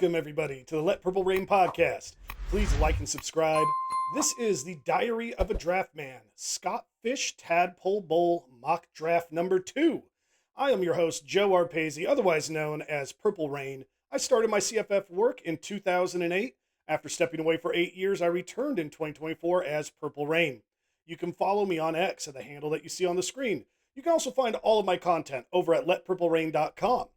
Welcome, everybody, to the Let Purple Rain podcast. Please like and subscribe. This is the Diary of a Draftman, Scott Fish Tadpole Bowl mock draft number 2. I am your host, Joe Arpasi, otherwise known as Purple Rain. I started my CFF work in 2008. After stepping away for 8 years, I returned in 2024 as Purple Rain. You can follow me on X at the handle that you see on the screen. You can also find all of my content over at letpurplerain.com.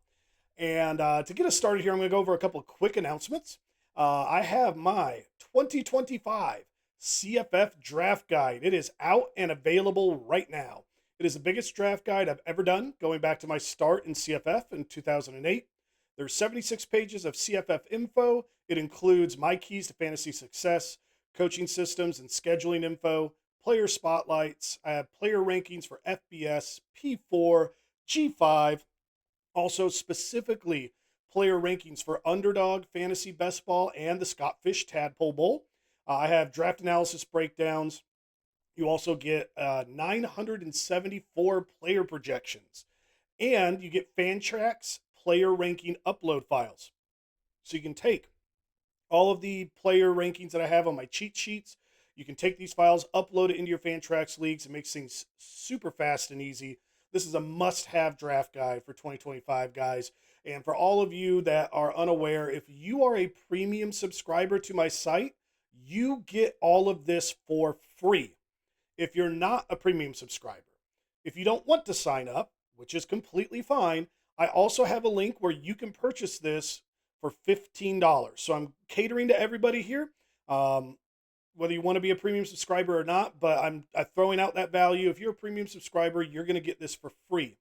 And to get us started here, I'm going to go over a couple of quick announcements. I have my 2025 CFF Draft Guide. It is out and available right now. It is the biggest draft guide I've ever done, going back to my start in CFF in 2008. There's 76 pages of CFF info. It includes my keys to fantasy success, coaching systems and scheduling info, player spotlights. I have player rankings for FBS, P4, G5. Also, specifically, player rankings for Underdog, Fantasy Best Ball, and the Scott Fish Tadpole Bowl. I have draft analysis breakdowns. You also get 974 player projections. And you get Fantrax player ranking upload files. So you can take all of the player rankings that I have on my cheat sheets. You can take these files, upload it into your Fantrax leagues. It makes things super fast and easy. This is a must-have draft guide for 2025, guys. And for all of you that are unaware, if you are a premium subscriber to my site, you get all of this for free. If you're not a premium subscriber, if you don't want to sign up, which is completely fine, I also have a link where you can purchase this for $15. So I'm catering to everybody here. Whether you want to be a premium subscriber or not, but I'm throwing out that value. If you're a premium subscriber, you're going to get this for free.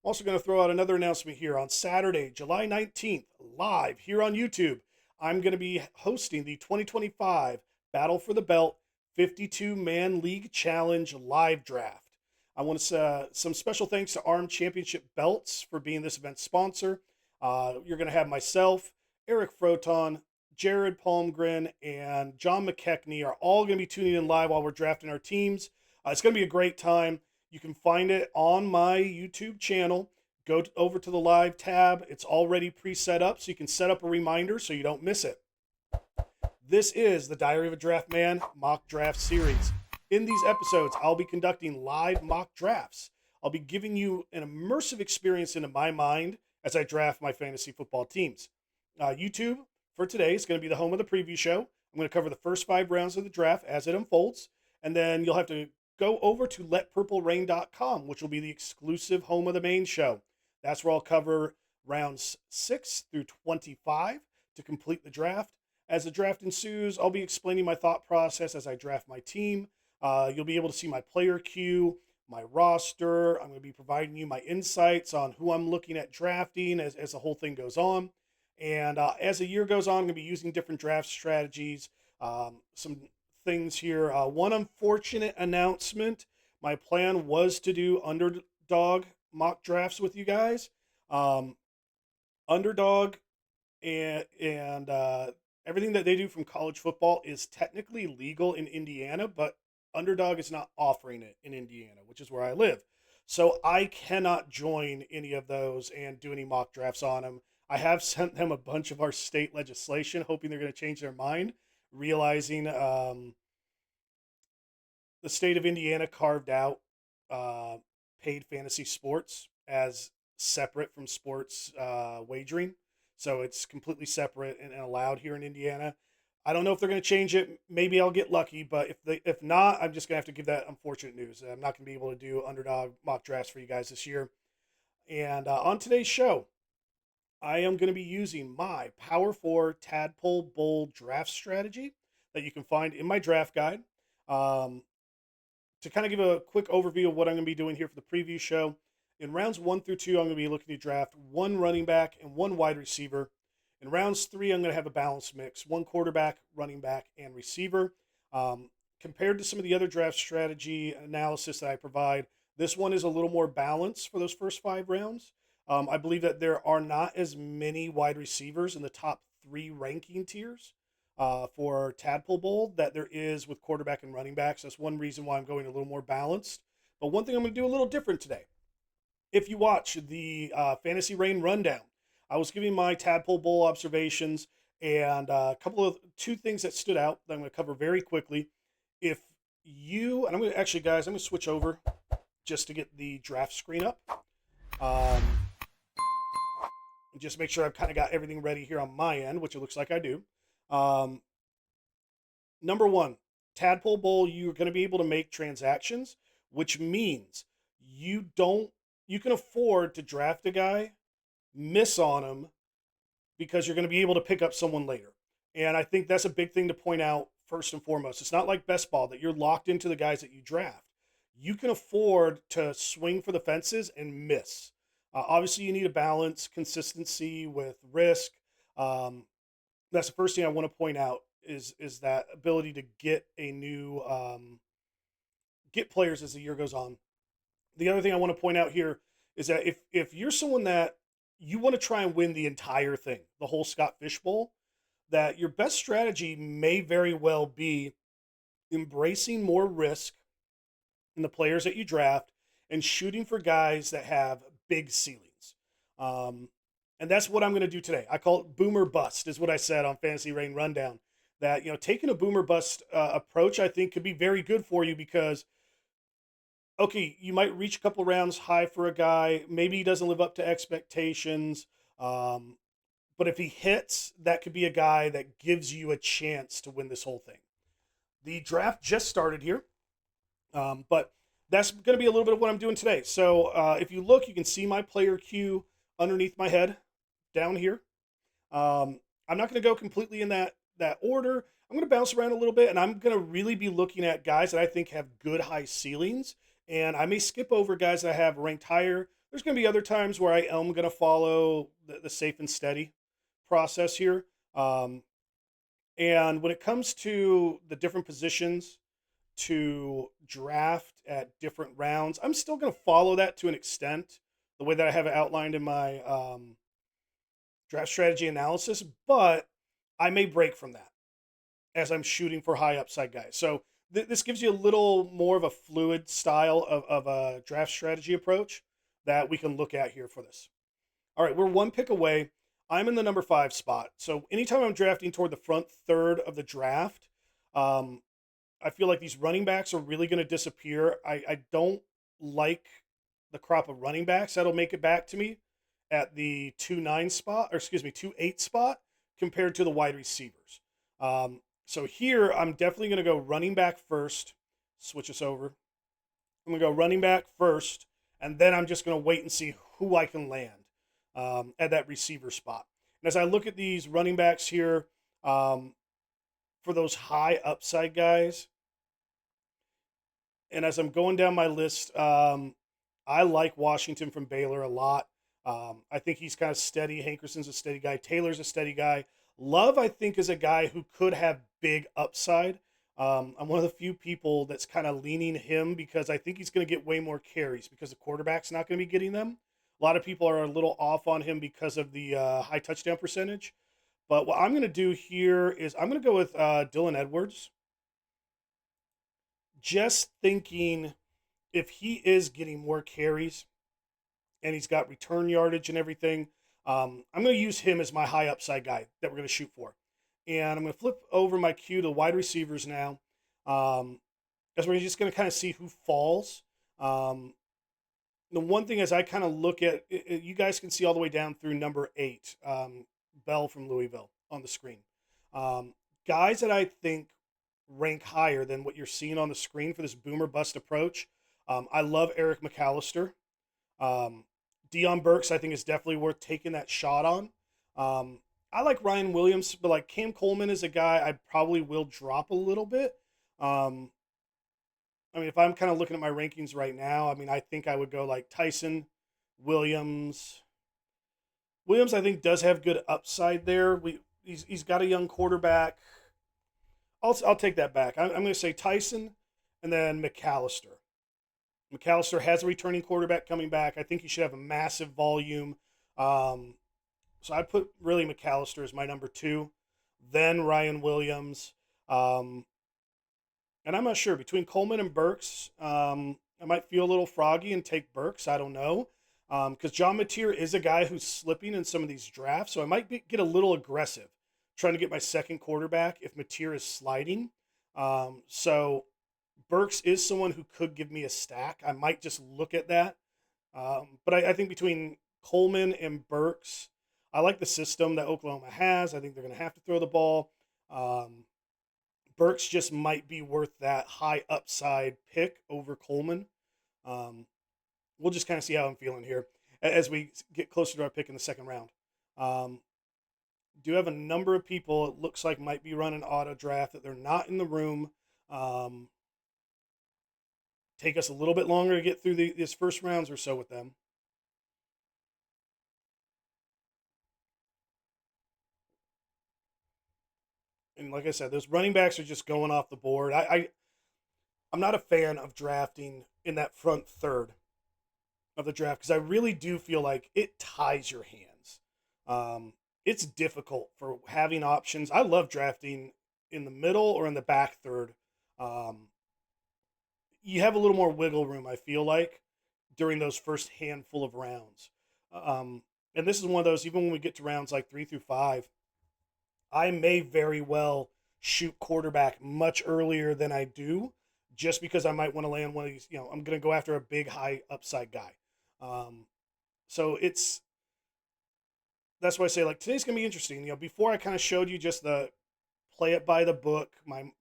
I'm also going to throw out another announcement here. On Saturday, July 19th, live here on YouTube, I'm going to be hosting the 2025 Battle for the Belt 52-Man League Challenge live draft. I want to some special thanks to Arm Championship Belts for being this event's sponsor. You're going to have myself, Eric Froton, Jared Palmgren, and John McKechnie are all going to be tuning in live while we're drafting our teams. It's going to be a great time. You can find it on my YouTube channel. Go over to the live tab. It's already pre-set up, so you can set up a reminder so you don't miss it. This is the Diary of a Draftman mock draft series. In these episodes, I'll be conducting live mock drafts. I'll be giving you an immersive experience into my mind as I draft my fantasy football teams. YouTube for today is going to be the home of the preview show. I'm going to cover the first 5 rounds of the draft as it unfolds, and then you'll have to go over to letpurplerain.com, which will be the exclusive home of the main show. That's where I'll cover rounds 6 through 25 to complete the draft. As the draft ensues, I'll be explaining my thought process as I draft my team. You'll be able to see my player queue, my roster. I'm going to be providing you my insights on who I'm looking at drafting as the whole thing goes on. And as the year goes on, I'm going to be using different draft strategies. Some things here. One unfortunate announcement. My plan was to do Underdog mock drafts with you guys. Underdog and everything that they do from college football is technically legal in Indiana, but Underdog is not offering it in Indiana, which is where I live. So I cannot join any of those and do any mock drafts on them. I have sent them a bunch of our state legislation, hoping they're going to change their mind, realizing the state of Indiana carved out paid fantasy sports as separate from sports wagering. So it's completely separate and allowed here in Indiana. I don't know if they're going to change it. Maybe I'll get lucky, but if not, I'm just going to have to give that unfortunate news. I'm not going to be able to do Underdog mock drafts for you guys this year. And on today's show, I am going to be using my Power 4 Tadpole Bowl draft strategy that you can find in my draft guide. To kind of give a quick overview of what I'm going to be doing here for the preview show, in rounds 1 through 2, I'm going to be looking to draft 1 running back and 1 wide receiver. In rounds 3, I'm going to have a balanced mix, 1 quarterback, running back, and receiver. Compared to some of the other draft strategy analysis that I provide, this one is a little more balanced for those first 5 rounds. I believe that there are not as many wide receivers in the top 3 ranking tiers for Tadpole Bowl that there is with quarterback and running backs. That's one reason why I'm going a little more balanced. But one thing I'm going to do a little different today. If you watch the Fantasy Rain Rundown, I was giving my Tadpole Bowl observations, and two things that stood out that I'm going to cover very quickly. If you, and I'm going to actually, guys, I'm going to switch over just to get the draft screen up. Um, just make sure I've kind of got everything ready here on my end, which it looks like I do. Um, Number one, Tadpole Bowl, you're going to be able to make transactions, which means you don't, you can afford to draft a guy, miss on him, because you're going to be able to pick up someone later. And I think that's a big thing to point out first and foremost. It's not like best ball that you're locked into the guys that you draft. You can afford to swing for the fences and miss. Obviously, you need a balance, consistency with risk. Um, that's the first thing I want to point out is that ability to get a new get players as the year goes on. The other thing I want to point out here is that if you're someone that you want to try and win the entire thing, the whole Scott Fish Bowl, that your best strategy may very well be embracing more risk in the players that you draft and shooting for guys that have big ceilings. Um, and that's what I'm going to do today. I call it boomer bust, is what I said on Fantasy Rain Rundown. That, taking a boomer bust approach, I think, could be very good for you because, okay, you might reach a couple rounds high for a guy. Maybe he doesn't live up to expectations. Um, but if he hits, that could be a guy that gives you a chance to win this whole thing. The draft just started here, but that's going to be a little bit of what I'm doing today. So if you look, you can see my player queue underneath my head down here. I'm not going to go completely in that order. I'm going to bounce around a little bit, and I'm going to really be looking at guys that I think have good high ceilings, and I may skip over guys that I have ranked higher. There's going to be other times where I am going to follow the safe and steady process here. And when it comes to the different positions to draft at different rounds, I'm still going to follow that to an extent, the way that I have it outlined in my draft strategy analysis, but I may break from that as I'm shooting for high upside guys. So this gives you a little more of a fluid style of a draft strategy approach that we can look at here for this. All right, we're one pick away. I'm in the number 5 spot. So anytime I'm drafting toward the front third of the draft, I feel like these running backs are really going to disappear. I don't like the crop of running backs that'll make it back to me at the 2-9 spot, or excuse me, 2-8 spot compared to the wide receivers. So here, I'm definitely going to go running back first. Switch us over. I'm going to go running back first, and then I'm just going to wait and see who I can land at that receiver spot. And as I look at these running backs here, for those high upside guys, and as I'm going down my list, I like Washington from Baylor a lot. I think he's kind of steady. Hankerson's a steady guy. Taylor's a steady guy. Love, I think, is a guy who could have big upside. I'm one of the few people that's kind of leaning him because I think he's going to get way more carries because the quarterback's not going to be getting them. A lot of people are a little off on him because of the high touchdown percentage. But what I'm going to do here is I'm going to go with Dylan Edwards. Just thinking if he is getting more carries and he's got return yardage and everything, I'm going to use him as my high upside guy that we're going to shoot for. And I'm going to flip over my queue to wide receivers now. As we're just going to kind of see who falls. The one thing is I kind of look at, you guys can see all the way down through number 8, Bell from Louisville on the screen. Guys that I think rank higher than what you're seeing on the screen for this boomer bust approach. I love Eric McAllister. Deion Burks, I think, is definitely worth taking that shot on. I like Ryan Williams, but like Cam Coleman is a guy I probably will drop a little bit. I mean, if I'm kind of looking at my rankings right now, I mean, I think I would go like Tyson, Williams. Williams, I think, does have good upside there. He's got a young quarterback. I'll take that back. I'm going to say Tyson and then McAllister. McAllister has a returning quarterback coming back. I think he should have a massive volume. So I put really McAllister as my number 2, then Ryan Williams. And I'm not sure. Between Coleman and Burks, I might feel a little froggy and take Burks. I don't know. Because John Mateer is a guy who's slipping in some of these drafts, so I might get a little aggressive trying to get my second quarterback if Mateer is sliding. So Burks is someone who could give me a stack. I might just look at that. But I think between Coleman and Burks, I like the system that Oklahoma has. I think they're going to have to throw the ball. Um, Burks just might be worth that high upside pick over Coleman. Um, we'll just kind of see how I'm feeling here as we get closer to our pick in the second round. Um, do have a number of people it looks like might be running auto draft that they're not in the room. Um, Take us a little bit longer to get through these first rounds or so with them. And like I said, those running backs are just going off the board. I'm not a fan of drafting in that front third of the draft because I really do feel like it ties your hands. It's difficult for having options. I love drafting in the middle or in the back third. Um, you have a little more wiggle room, I feel like, during those first handful of rounds. Um, and this is one of those, even when we get to rounds like 3 through 5, I may very well shoot quarterback much earlier than I do, just because I might want to land one of these. I'm going to go after a big, high upside guy. Um, so that's why I say like today's going to be interesting. Before I kind of showed you just the play it by the book, my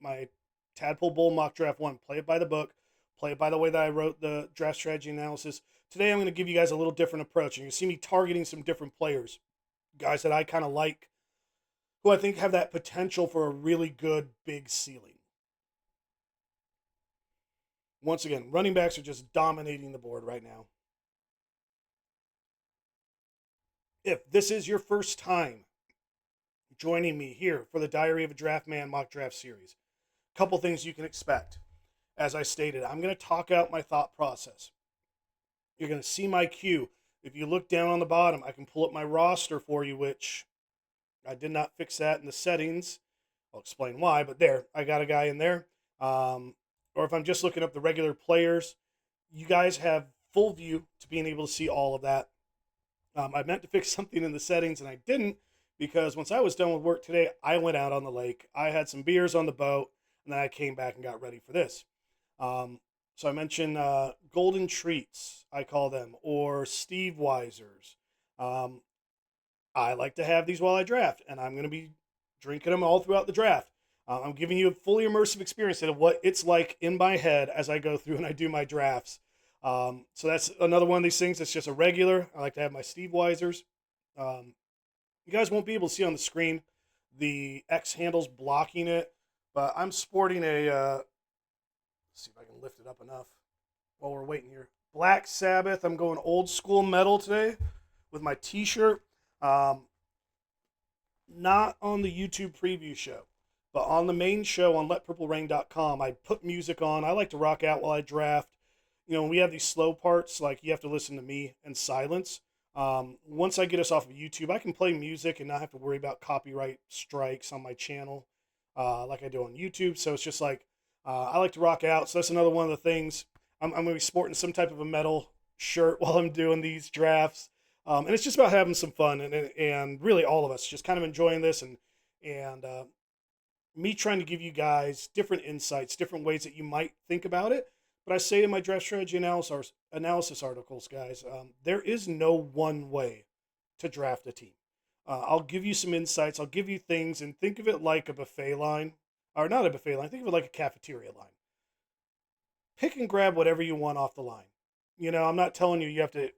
Tadpole Bowl mock draft one, play it by the book, play it by the way that I wrote the draft strategy analysis. Today I'm going to give you guys a little different approach, and you see me targeting some different players, guys that I kind of like, who I think have that potential for a really good big ceiling. Once again, running backs are just dominating the board right now. If this is your first time joining me here for the Diary of a Draftman mock draft series, a couple things you can expect. As I stated, I'm going to talk out my thought process. You're going to see my queue. If you look down on the bottom, I can pull up my roster for you, which I did not fix that in the settings. I'll explain why, but there, I got a guy in there. Or if I'm just looking up the regular players, you guys have full view to being able to see all of that. I meant to fix something in the settings and I didn't, because once I was done with work today, I went out on the lake. I had some beers on the boat, and then I came back and got ready for this. So I mentioned golden treats, I call them, or Steve Weisers. Um, I like to have these while I draft, and I'm going to be drinking them all throughout the draft. I'm giving you a fully immersive experience of what it's like in my head as I go through and I do my drafts. So that's another one of these things that's just a regular. I like to have my Steve Weisers. Um, you guys won't be able to see on the screen the X handles blocking it, but I'm sporting a, let's see if I can lift it up enough while we're waiting here. Black Sabbath. I'm going old school metal today with my t-shirt. Not on the YouTube preview show, but on the main show on letpurplerain.com, I put music on. I like to rock out while I draft. When we have these slow parts, like you have to listen to me and silence. Once I get us off of YouTube, I can play music and not have to worry about copyright strikes on my channel like I do on YouTube. So it's just like I like to rock out. So that's another one of the things. I'm going to be sporting some type of a metal shirt while I'm doing these drafts. And it's just about having some fun and really all of us just kind of enjoying this and me trying to give you guys different insights, different ways that you might think about it. But I say in my draft strategy analysis articles, guys, there is no one way to draft a team. I'll give you some insights. I'll give you things, and think of it like a buffet line, or not a buffet line. Think of it like a cafeteria line. Pick and grab whatever you want off the line. I'm not telling you have to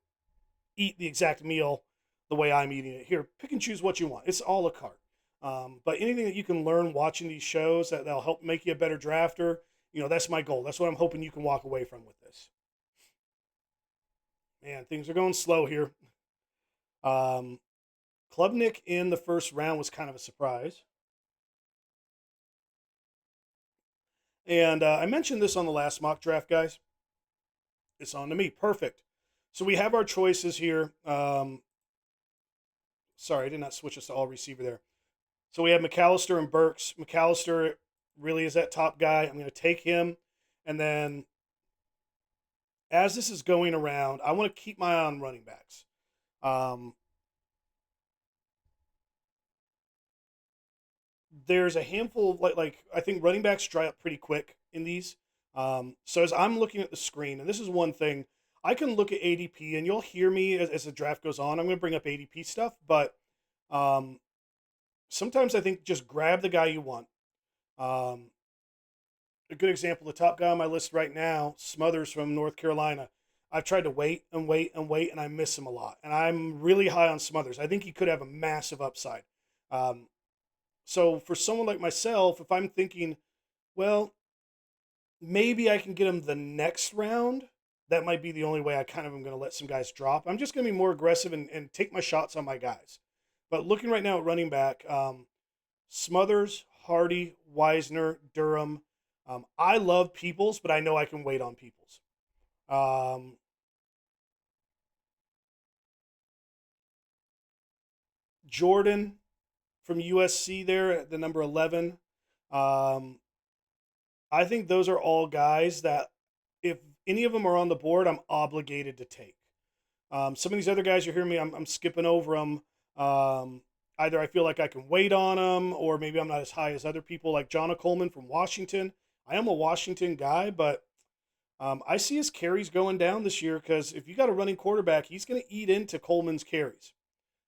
eat the exact meal the way I'm eating it. Here, pick and choose what you want. It's all a cart. But anything that you can learn watching these shows that'll help make you a better drafter, that's my goal. That's what I'm hoping you can walk away from with this. Man, things are going slow here. Klubnik in the first round was kind of a surprise. And I mentioned this on the last mock draft, guys. It's on to me. Perfect. So we have our choices here. Sorry, I did not switch us to all receiver there. So we have McAllister and Burks. McAllister really is that top guy. I'm going to take him. And then as this is going around, I want to keep my eye on running backs. Um, there's a handful of like I think running backs dry up pretty quick in these. So as I'm looking at the screen, and this is one thing, I can look at ADP, and you'll hear me as the draft goes on. I'm going to bring up ADP stuff, but um, sometimes I think just grab the guy you want. Um, a good example, the top guy on my list right now, Smothers from North Carolina. I've tried to wait and wait and wait, and I miss him a lot. And I'm really high on Smothers. I think he could have a massive upside. Um, so for someone like myself, if I'm thinking, well, maybe I can get him the next round, that might be the only way I kind of am going to let some guys drop. I'm just going to be more aggressive and take my shots on my guys. But looking right now at running back, Smothers, Hardy, Wisner, Durham. I love Peoples, but I know I can wait on Peoples. Um, Jordan from USC there at the number 11. Um, I think those are all guys that if any of them are on the board, I'm obligated to take. Some of these other guys, you hear me, I'm skipping over them. Either I feel like I can wait on them, or maybe I'm not as high as other people, like John Coleman from Washington. I am a Washington guy, but I see his carries going down this year because if you got a running quarterback, he's going to eat into Coleman's carries.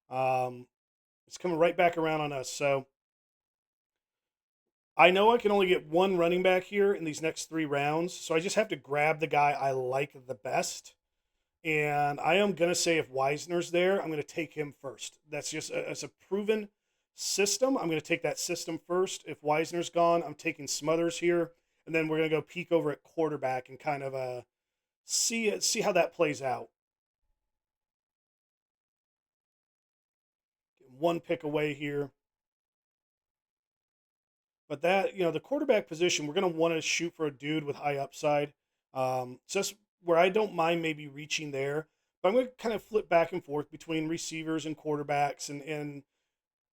Um, it's coming right back around on us. So I know I can only get one running back here in these next 3 rounds. So I just have to grab the guy I like the best. And I am going to say if Wisner's there, I'm going to take him first. That's just as a proven system. I'm going to take that system first. If Wisner's gone, I'm taking Smothers here. And then we're going to go peek over at quarterback and kind of see how that plays out. One pick away here. But that, the quarterback position, we're going to want to shoot for a dude with high upside. Just where I don't mind maybe reaching there. But I'm going to kind of flip back and forth between receivers and quarterbacks. And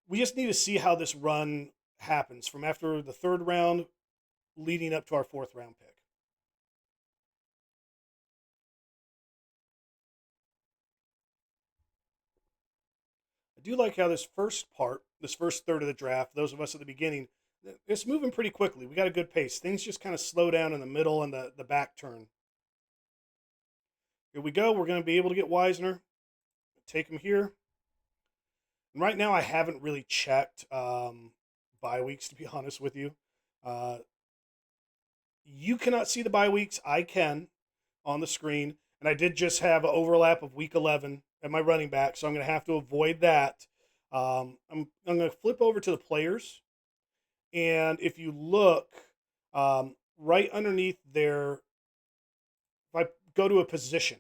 we just need to see how this run happens from after the third round leading up to our fourth round pick. I do like how this first third of the draft, those of us at the beginning, it's moving pretty quickly. We got a good pace. Things just kind of slow down in the middle and the back turn. Here we go. We're going to be able to get Wisner. Take him here. And right now, I haven't really checked bye weeks, to be honest with you. Uh, you cannot see the bye weeks. I can on the screen. And I did just have an overlap of week 11 at my running back, so I'm going to have to avoid that. I'm going to flip over to the players. And if you look right underneath there, if I go to a position,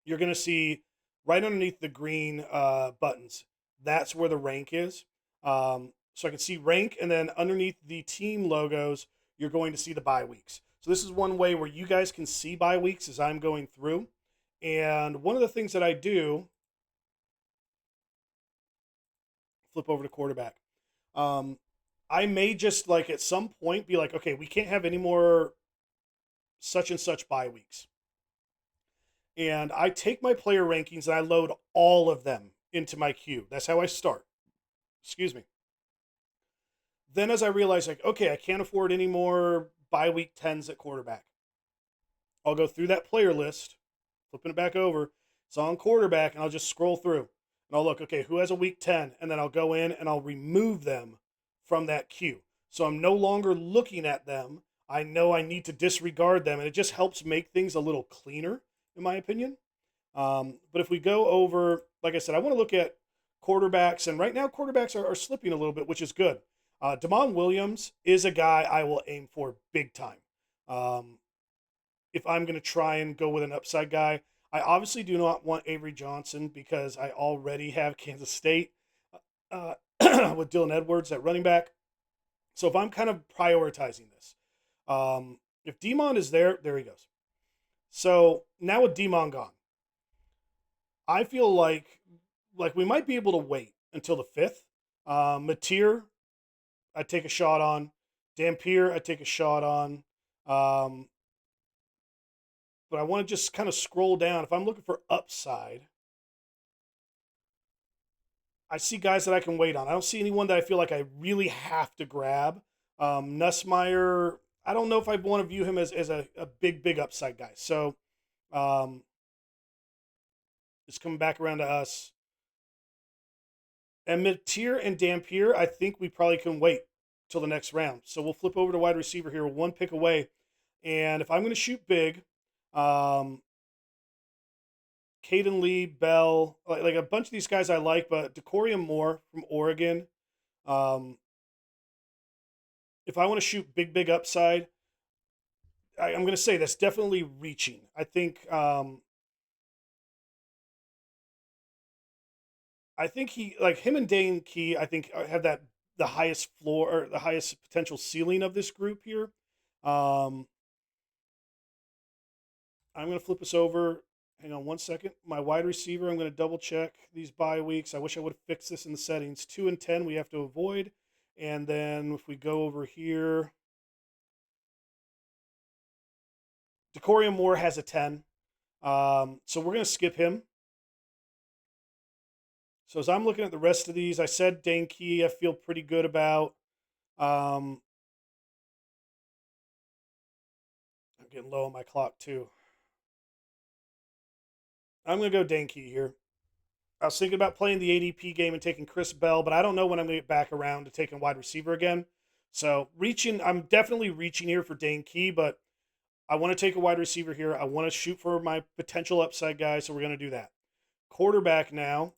you're going to see right underneath the green buttons. That's where the rank is. So I can see rank, and then underneath the team logos, you're going to see the bye weeks. So this is one way where you guys can see bye weeks as I'm going through. And one of the things that I do, flip over to quarterback. Um, I may just like at some point be like, okay, we can't have any more such and such bye weeks. And I take my player rankings and I load all of them into my queue. That's how I start. Excuse me. Then as I realize, like, okay, I can't afford any more bye week 10s at quarterback, I'll go through that player list, flipping it back over. It's on quarterback, and I'll just scroll through. And I'll look, okay, who has a week 10? And then I'll go in and I'll remove them from that queue. So I'm no longer looking at them. I know I need to disregard them, and it just helps make things a little cleaner, in my opinion. But if we go over, like I said, I want to look at quarterbacks, and right now quarterbacks are slipping a little bit, which is good. Damon Williams is a guy I will aim for big time. Um, if I'm going to try and go with an upside guy, I obviously do not want Avery Johnson because I already have Kansas State with Dylan Edwards at running back. So if I'm kind of prioritizing this, if Demon is there, there he goes. So now with Demon gone, I feel like we might be able to wait until the fifth. Mateer, I'd take a shot on. Dampier, I'd take a shot on. Um, but I want to just kind of scroll down. If I'm looking for upside, I see guys that I can wait on. I don't see anyone that I feel like I really have to grab. Nussmeyer, I don't know if I want to view him as a big upside guy. So it's coming back around to us. And Matier and Dampier, I think we probably can wait till the next round. So we'll flip over to wide receiver here, one pick away. And if I'm going to shoot big, Caden Lee, Bell, like a bunch of these guys I like, but Decorium Moore from Oregon. If I want to shoot big upside, I'm going to say that's definitely reaching. I think he, like him and Dane Key, I think have the highest floor or the highest potential ceiling of this group here. I'm going to flip us over. Hang on one second. My wide receiver, I'm going to double check these bye weeks. I wish I would have fixed this in the settings. 2 and 10 we have to avoid. And then if we go over here, Decorium Moore has a 10. So we're going to skip him. So as I'm looking at the rest of these, I said Dane Key I feel pretty good about. I'm getting low on my clock too. I'm going to go Dane Key here. I was thinking about playing the ADP game and taking Chris Bell, but I don't know when I'm going to get back around to taking wide receiver again. So I'm definitely reaching here for Dane Key, but I want to take a wide receiver here. I want to shoot for my potential upside guy, so we're going to do that. Quarterback now.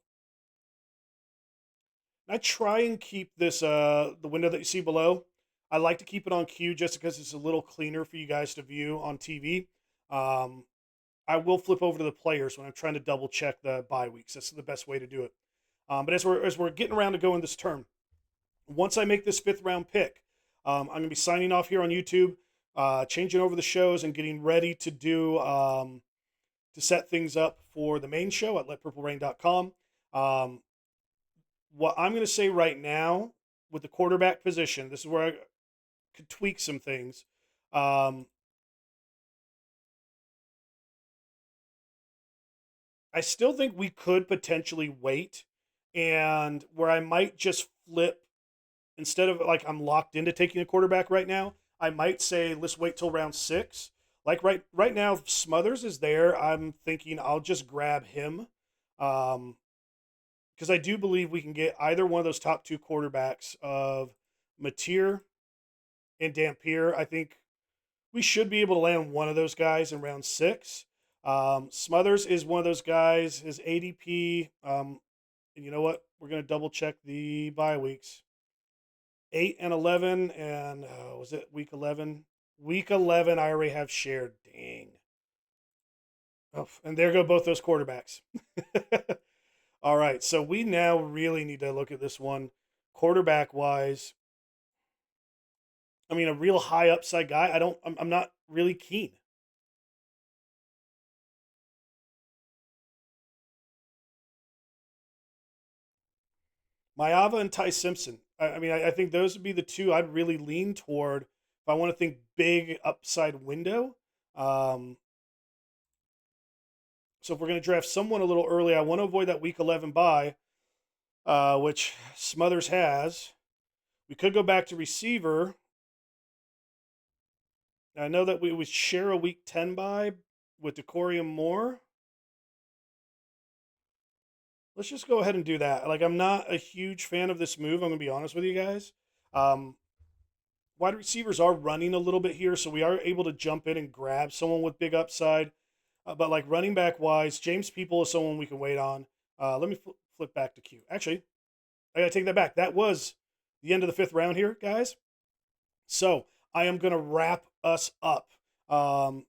I try and keep this, the window that you see below. I like to keep it on cue just because it's a little cleaner for you guys to view on TV. I will flip over to the players when I'm trying to double check the bye weeks. That's the best way to do it. But as we're getting around to going this term, once I make this 5th round pick, I'm going to be signing off here on YouTube, changing over the shows and getting ready to do to set things up for the main show at letpurplerain.com. What I'm going to say right now with the quarterback position, this is where I could tweak some things. I still think we could potentially wait, and where I might just flip instead of like I'm locked into taking a quarterback right now, I might say let's wait till round 6. Like right now, Smothers is there. I'm thinking I'll just grab him, because I do believe we can get either one of those top 2 quarterbacks of Matier and Dampier. I think we should be able to land one of those guys in round 6. Smothers is one of those guys. His ADP, and you know what? We're going to double check the bye weeks. 8 and 11, and was it week 11? Week 11, I already have shared. Dang. Oh, and there go both those quarterbacks. All right, so we now really need to look at this one quarterback-wise. I mean, a real high upside guy. I'm not really keen. Maava and Ty Simpson. I think those would be the 2 I'd really lean toward if I want to think big upside window. So if we're going to draft someone a little early, I want to avoid that week 11 bye, which Smothers has. We could go back to receiver. I know that we would share a week 10 bye with Decorium Moore. Let's just go ahead and do that. Like, I'm not a huge fan of this move. I'm going to be honest with you guys. Wide receivers are running a little bit here, so we are able to jump in and grab someone with big upside. But like running back wise, James People is someone we can wait on. Let me flip back to Q. Actually, I got to take that back. That was the end of the 5th round here, guys. So I am going to wrap us up. I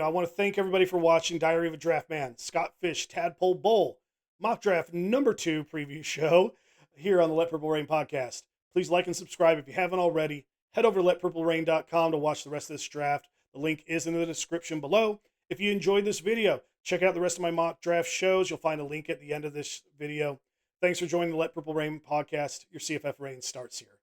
want to thank everybody for watching Diary of a Draft Man, Scott Fish, Tadpole Bowl, mock draft number 2 preview show here on the Let Purple Rain podcast. Please like and subscribe if you haven't already. Head over to letpurplerain.com to watch the rest of this draft. The link is in the description below. If you enjoyed this video, check out the rest of my mock draft shows. You'll find a link at the end of this video. Thanks for joining the Let Purple Rain podcast. Your CFF reign starts here.